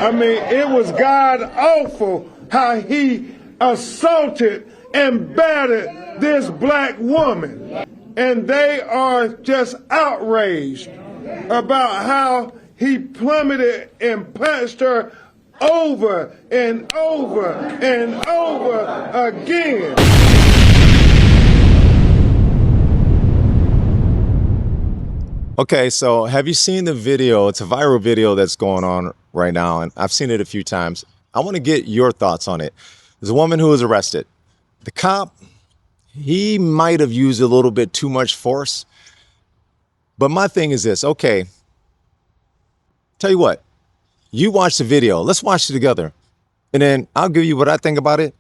I mean, it was god awful how he assaulted and battered this black woman. And they are just outraged about how he plummeted and punched her over and over and over again. Okay, so have you seen the video? It's a viral video that's going on right now, and I've seen it a few times. I want to get your thoughts on it. There's a woman who was arrested. The cop, he might have used a little bit too much force. But my thing is this, okay, tell you what, you watch the video. Let's watch it together. And then I'll give you what I think about it,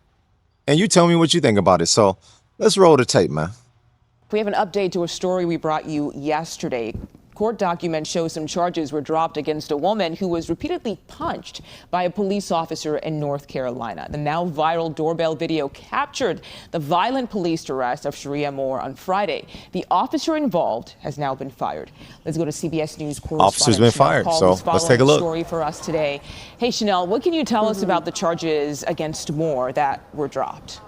and you tell me what you think about it. So let's roll the tape, man. We have an update to a story we brought you yesterday. Court documents show some charges were dropped against a woman who was repeatedly punched by a police officer in North Carolina. The now viral doorbell video captured the violent police arrest of Sharia Moore on Friday. The officer involved has now been fired. Let's go to CBS News correspondent. Officer's been fired, so let's take a look. Story for us today. Hey, Chanel, what can you tell us about the charges against Moore that were dropped?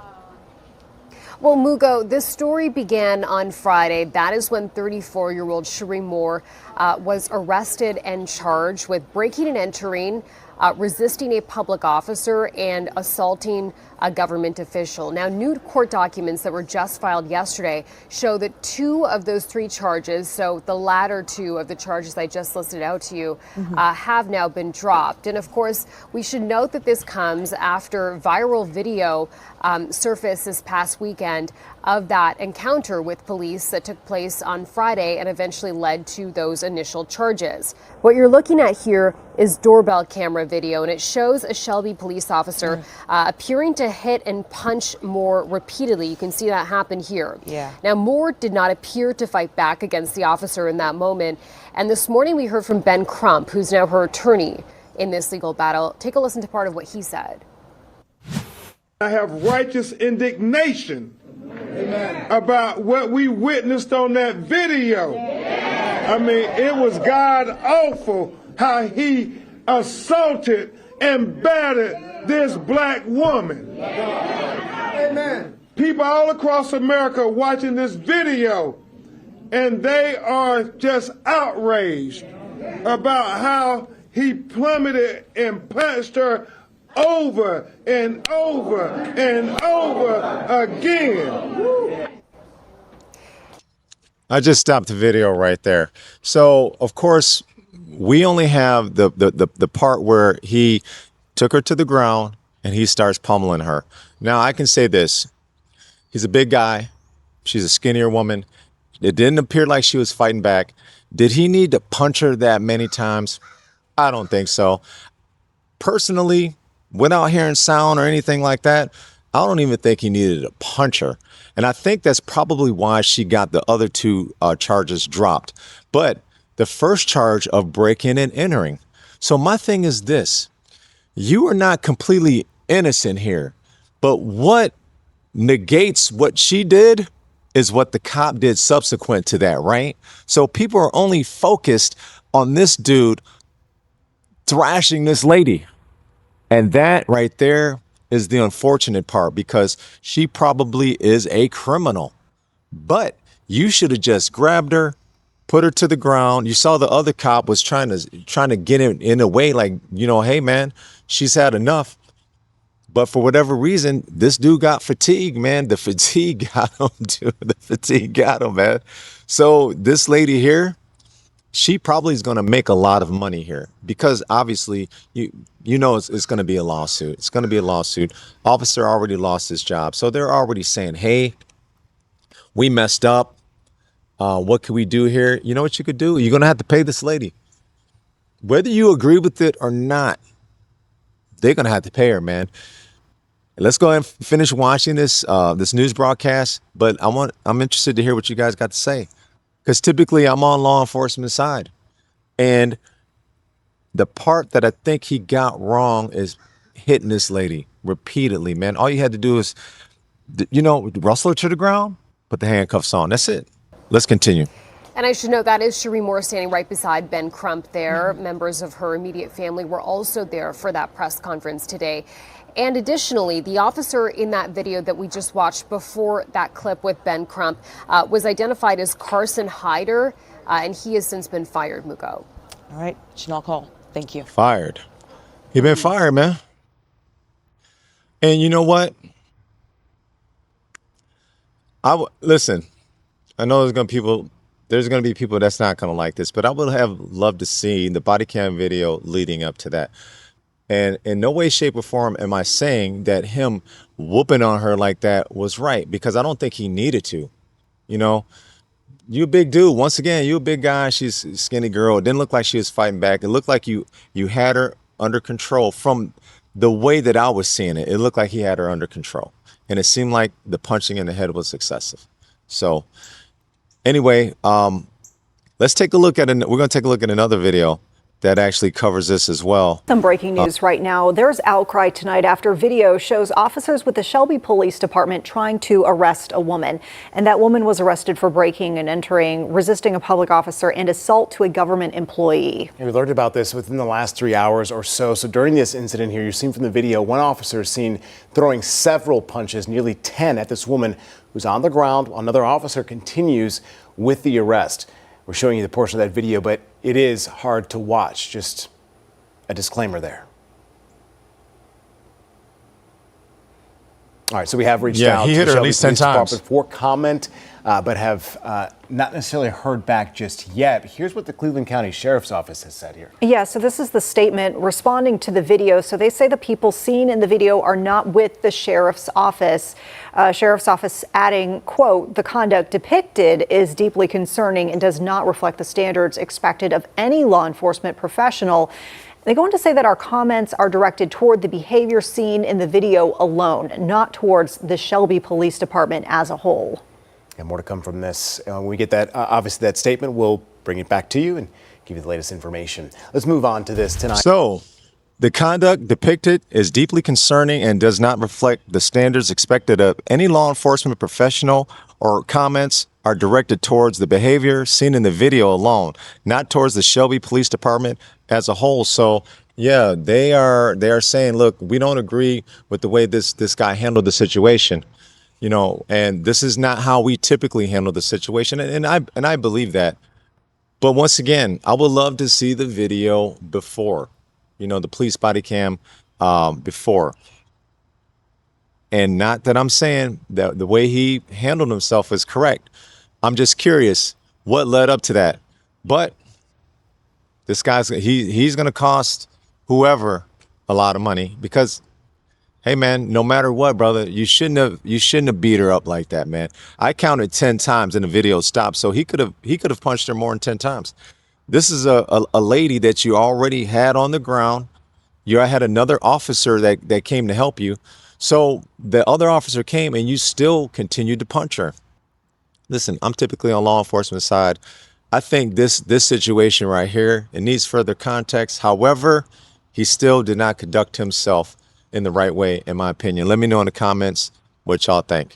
Well, Mugo, this story began on Friday. That is when 34-year-old Sharia Moore was arrested and charged with breaking and entering, resisting a public officer, and assaulting a government official. Now, new court documents that were just filed yesterday show that 2 of those 3 charges, so the latter 2 of the charges I just listed out to you, have now been dropped. And of course, we should note that this comes after viral video surfaced this past weekend of that encounter with police that took place on Friday and eventually led to those initial charges. What you're looking at here is doorbell camera video, and it shows a Shelby police officer appearing to hit and punch Moore repeatedly. You can see that happen here. Now, Moore did not appear to fight back against the officer in that moment. And this morning we heard from Ben Crump, who's now her attorney in this legal battle. Take a listen to part of what he said. I have righteous indignation about what we witnessed on that video. I mean, it was god awful how he assaulted and battered this black woman. Amen. People all across America watching this video, and they are just outraged about how he plummeted and punched her over and over and over again. I just stopped the video right there. So, of course, we only have the part where he took her to the ground and he starts pummeling her. Now, I can say this. He's a big guy. She's a skinnier woman. It didn't appear like she was fighting back. Did he need to punch her that many times? I don't think so. Personally, without hearing sound or anything like that, I don't even think he needed to punch her. And I think that's probably why she got the other 2 charges dropped. But the first charge of breaking and entering. So my thing is this. You are not completely innocent here. But what negates what she did is what the cop did subsequent to that, right? So people are only focused on this dude thrashing this lady. And that right there is the unfortunate part, because she probably is a criminal. But you should have just grabbed her, put her to the ground. You saw the other cop was trying to get in a way like, you know, hey, man, she's had enough. But for whatever reason, this dude got fatigued, man. The fatigue got him, dude. The fatigue got him, man. So this lady here, she probably is going to make a lot of money here, because obviously, you know, it's going to be a lawsuit. It's going to be a lawsuit. Officer already lost his job. So they're already saying, hey, we messed up. What can we do here? You know what you could do? You're going to have to pay this lady. Whether you agree with it or not, they're going to have to pay her, man. Let's go ahead and finish watching this news broadcast. But I'm interested to hear what you guys got to say, because typically I'm on law enforcement side. And the part that I think he got wrong is hitting this lady repeatedly, man. All you had to do is, you know, rustle her to the ground, put the handcuffs on. That's it. Let's continue. And I should note that is Cherie Moore standing right beside Ben Crump there. Members of her immediate family were also there for that press conference today. And additionally, the officer in that video that we just watched before that clip with Ben Crump was identified as Carson Hyder, and he has since been fired, Mugo. All right, Chanel Cole, thank you. Fired. He been fired, man. And you know what? Listen, I know there's going to be people that's not going to like this, but I would have loved to see the body cam video leading up to that. And in no way, shape, or form am I saying that him whooping on her like that was right, because I don't think he needed to. You know, you a big dude. Once again, you a big guy. She's a skinny girl. It didn't look like she was fighting back. It looked like you had her under control. From the way that I was seeing it, it looked like he had her under control. And it seemed like the punching in the head was excessive. So anyway, let's take a look at we're going to take a look at another video that actually covers this as well. Some breaking news right now. There's outcry tonight after video shows officers with the Shelby Police Department trying to arrest a woman. And that woman was arrested for breaking and entering, resisting a public officer, and assault to a government employee. And we learned about this within the last 3 hours or so. So during this incident here, you're seeing from the video, one officer is seen throwing several punches, nearly 10, at this woman who's on the ground, while another officer continues with the arrest. We're showing you the portion of that video, but it is hard to watch. Just a disclaimer there. All right, so we have reached out he to hit the her at Shelby least 10 Police times. Department for comment, but have not necessarily heard back just yet. Here's what the Cleveland County Sheriff's Office has said here. Yeah, so this is the statement responding to the video. So they say the people seen in the video are not with the Sheriff's Office. Sheriff's Office adding, quote, "The conduct depicted is deeply concerning and does not reflect the standards expected of any law enforcement professional." They go on to say that our comments are directed toward the behavior seen in the video alone, not towards the Shelby Police Department as a whole. And more to come from this. When we get that, obviously that statement, we'll bring it back to you and give you the latest information. Let's move on to this tonight. So, the conduct depicted is deeply concerning and does not reflect the standards expected of any law enforcement professional, or comments are directed towards the behavior seen in the video alone, not towards the Shelby Police Department as a whole. So, yeah, they are saying, look, we don't agree with the way this guy handled the situation, you know, and this is not how we typically handle the situation. And I believe that. But once again, I would love to see the video before, you know, the police body cam before. And not that I'm saying that the way he handled himself is correct. I'm just curious what led up to that. But this guy's he's going to cost whoever a lot of money, because, hey man, no matter what, brother, you shouldn't have beat her up like that, man. I counted 10 times and the video stopped, so he could have punched her more than 10 times. This is a lady that you already had on the ground. You had another officer that came to help you. So the other officer came and you still continued to punch her. Listen, I'm typically on law enforcement side. I think this situation right here, it needs further context. However, he still did not conduct himself in the right way, in my opinion. Let me know in the comments what y'all think.